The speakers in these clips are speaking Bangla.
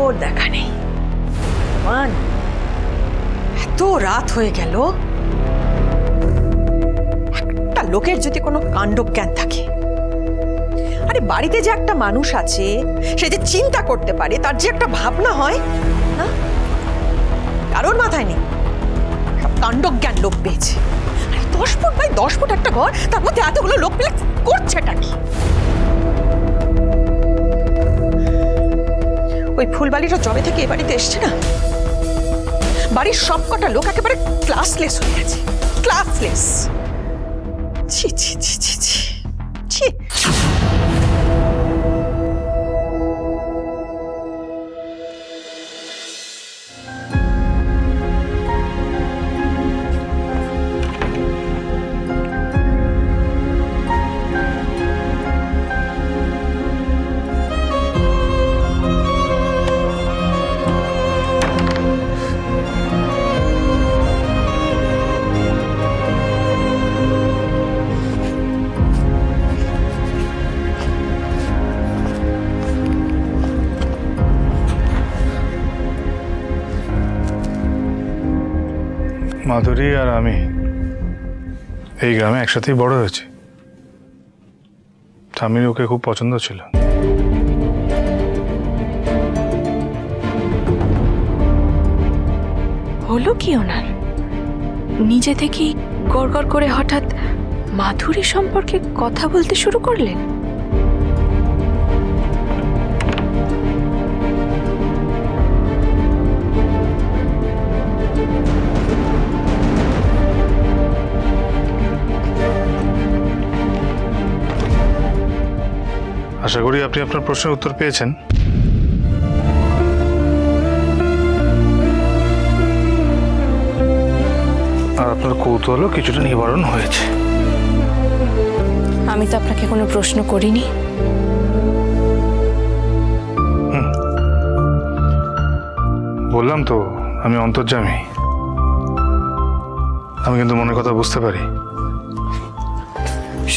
খবর দেখা নেই। এত রাত হয়ে গেল, একটা লোকের যদি কোনো কাণ্ডজ্ঞান থাকে, আরে বাড়িতে যে একটা মানুষ আছে সে যে চিন্তা করতে পারে, তার যে একটা ভাবনা হয় না, কারোর মাথায় নেই। সব কাণ্ডজ্ঞান লোক পেয়েছে। 10 ফুট বাই 10 ফুট একটা ঘর, তার মধ্যে এতগুলো লোক পেলে করছেটা কি? ওই ফুলবালিটা জবে থেকে এ বাড়িতে এসছে না, বাড়ির সবকটা লোক একেবারে ক্লাসলেস হয়ে গেছে। ক্লাসলেস। ছি ছি ছি ছি ছি ছি। মাধুরী আর আমি এই গ্রামে একসাথেই বড় হয়েছি। আমি ওকে খুব পছন্দ ছিল। হলো কি ওনার? নিজে থেকেই গড়গড় করে হঠাৎ মাধুরী সম্পর্কে কথা বলতে শুরু করলেন। আশা করি আপনি আপনার প্রশ্নের উত্তর পেয়েছেন। আর আপনার কৌতূহলও কিছুটা নিবারণ হয়েছে। আমি তো আপনাকে কোনো প্রশ্ন করিনি। বললাম তো আমি অন্তর্যামী। আমি কিন্তু মনের কথা বুঝতে পারি।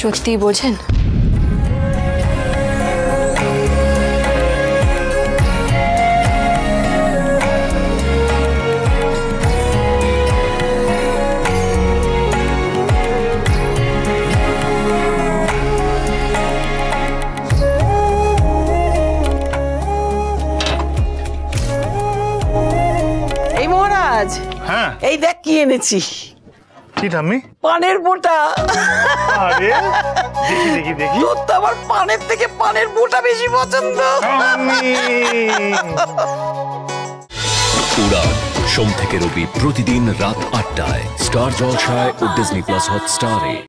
সত্যি বোঝেন? হ্যাঁ, এই দেখ কি এনেছি। কি ঠাম্মি? পানের বোটা। আরে দেখি দেখি দেখি। তোর তো আমার পানের থেকে পানের বোটা বেশি পছন্দ। উড়ান সোম থেকে রবি প্রতিদিন রাত ৮টায় স্টার জলসায় ও ডিজনি প্লাস হটস্টারে।